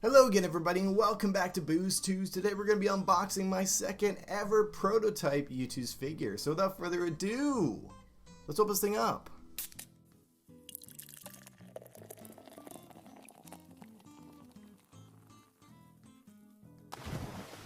Hello again everybody and welcome back to Boozetooz. Today we're going to be unboxing my second ever prototype Youtooz figure. So without further ado, let's open this thing up.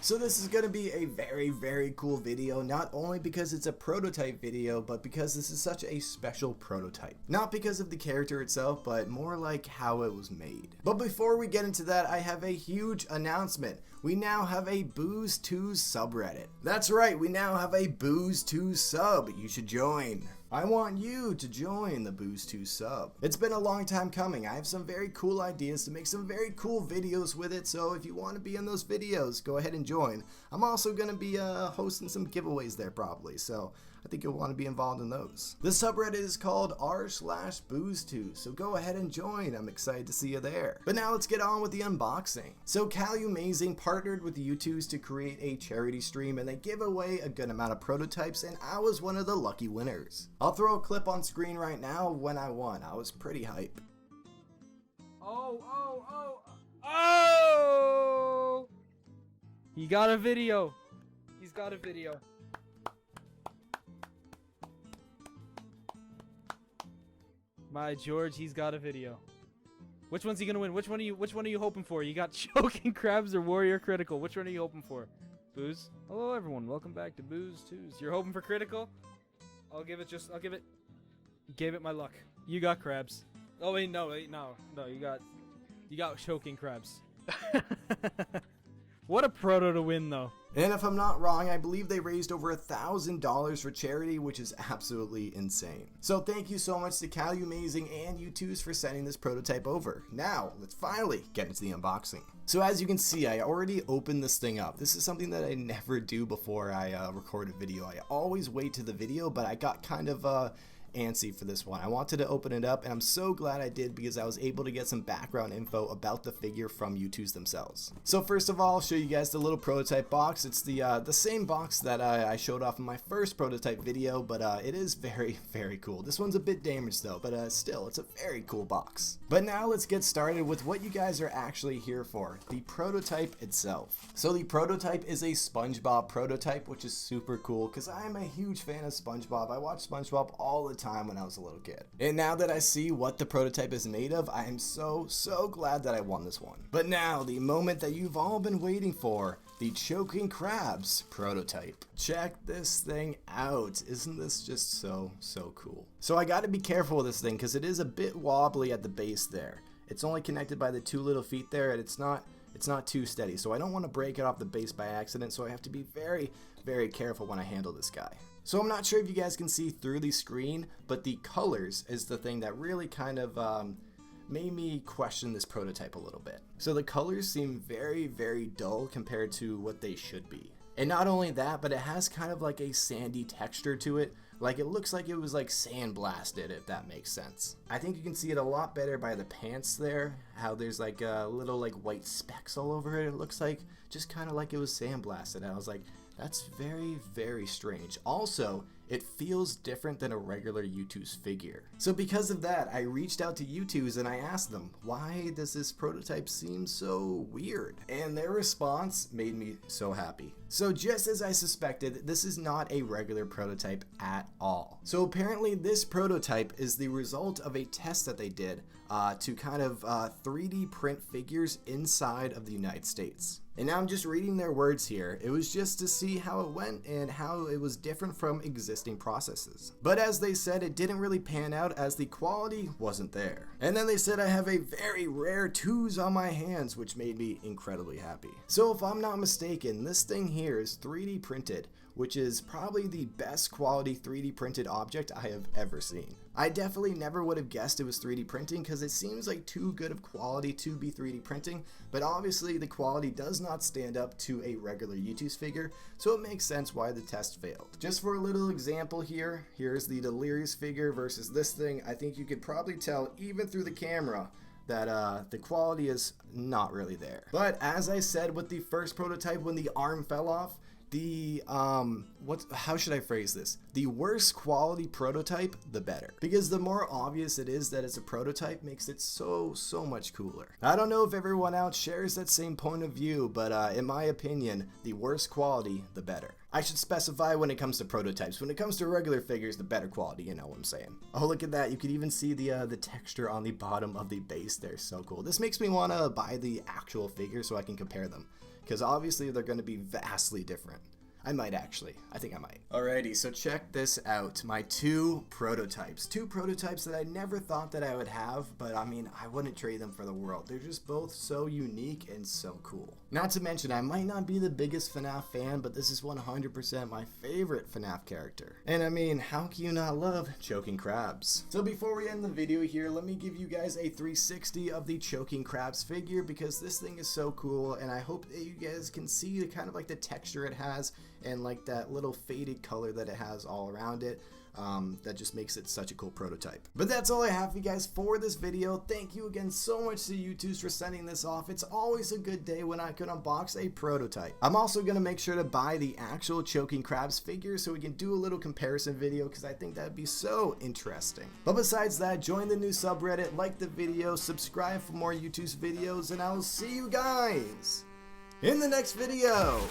So this is going to be a very cool video, not only because it's a prototype video, but because this is such a special prototype. Not because of the character itself, but more like how it was made. But before we get into that, I have a huge announcement. We now have a Boozetooz subreddit. That's right, we now have a Boozetooz sub. You should join. I want you to join the Boozetooz sub. It's been a long time coming. I have some very cool ideas to make some very cool videos with it, so if you want to be in those videos, go ahead and join. I'm also going to be hosting some giveaways there probably, so I think you'll want to be involved in those. The subreddit is called r/Boozetooz, so go ahead and join. I'm excited to see you there. But now let's get on with the unboxing. So Callumazing partnered with Youtooz to create a charity stream, and they give away a good amount of prototypes, and I was one of the lucky winners. I'll throw a clip on screen right now when I won. I was pretty hype. Oh! He got a video. He's got a video. My George, he's got a video. Which one's he gonna win? Which one are you hoping for? You got Choking Crabs or Warrior Critical? Which one are you hoping for? Booze? Hello everyone, welcome back to Boozetooz. You're hoping for Critical? I'll give it my luck. You got Crabs. Oh wait, no, you got Choking Crabs. What a proto to win though. And if I'm not wrong, I believe they raised over $1,000 for charity, which is absolutely insane. So thank you so much to Callumazing and Youtooz for sending this prototype over. Now, let's finally get into the unboxing. So as you can see, I already opened this thing up. This is something that I never do before I record a video. I always wait to the video, but I got kind of antsy for this one. I wanted to open it up, and I'm so glad I did because I was able to get some background info about the figure from Youtooz themselves. So first of all, I'll show you guys the little prototype box. It's the same box that I showed off in my first prototype video, but it is very cool. This one's a bit damaged though, but still, it's a very cool box. But now let's get started with what you guys are actually here for, the prototype itself. So the prototype is a Spongebob prototype, which is super cool because I'm a huge fan of SpongeBob. I watch SpongeBob all the time when I was a little kid. And now that I see what the prototype is made of, I am so glad that I won this one. But now, the moment that you've all been waiting for, the Choking Crabs prototype. Check this thing out. Isn't this just so cool? So I gotta be careful with this thing because it is a bit wobbly at the base there. It's only connected by the two little feet there, and it's not too steady. So I don't want to break it off the base by accident, so I have to be very careful when I handle this guy. So I'm not sure if you guys can see through the screen, but the colors is the thing that really kind of made me question this prototype a little bit. So the colors seem very dull compared to what they should be. And not only that, but it has kind of like a sandy texture to it. Like it looks like it was like sandblasted, if that makes sense. I think you can see it a lot better by the pants there, how there's like little like white specks all over it. It looks like just kind of like it was sandblasted. And I was like, that's very strange. Also, it feels different than a regular Youtooz figure. So because of that, I reached out to Youtooz and I asked them, why does this prototype seem so weird? And their response made me so happy. So just as I suspected, this is not a regular prototype at all. So apparently this prototype is the result of a test that they did to kind of 3D print figures inside of the United States. And now I'm just reading their words here. It was just to see how it went and how it was different from existing processes. But as they said, it didn't really pan out as the quality wasn't there. And then they said I have a very rare Youtooz on my hands, which made me incredibly happy. So if I'm not mistaken, this thing here is 3D printed, which is probably the best quality 3D printed object I have ever seen. I definitely never would have guessed it was 3D printing because it seems like too good of quality to be 3D printing, but obviously the quality does not stand up to a regular Youtooz figure, so it makes sense why the test failed. Just for a little example here, here's the Delirious figure versus this thing. I think you could probably tell even through the camera that the quality is not really there. But as I said with the first prototype when the arm fell off, the how should I phrase this? The worse quality prototype, the better. Because the more obvious it is that it's a prototype makes it so much cooler. I don't know if everyone else shares that same point of view, but in my opinion, the worse quality, the better. I should specify when it comes to prototypes. When it comes to regular figures, the better quality, you know what I'm saying. Oh, look at that. You could even see the texture on the bottom of the base there. So cool. This makes me want to buy the actual figure so I can compare them. Because obviously they're going to be vastly different. I might actually. I think I might. Alrighty, so check this out. My two prototypes. Two prototypes that I never thought that I would have, but I mean, I wouldn't trade them for the world. They're just both so unique and so cool. Not to mention, I might not be the biggest FNAF fan, but this is 100% my favorite FNAF character. And I mean, how can you not love Choking Crabs? So before we end the video here, let me give you guys a 360 of the Choking Crabs figure because this thing is so cool, and I hope that you guys can see the kind of like the texture it has and like that little faded color that it has all around it. That just makes it such a cool prototype. But that's all I have for you guys for this video. Thank you again so much to Youtooz for sending this off. It's always a good day when I can unbox a prototype. I'm also going to make sure to buy the actual Choking Crabs figure so we can do a little comparison video because I think that'd be so interesting. But besides that, join the new subreddit, like the video, subscribe for more Youtooz videos, and I will see you guys in the next video.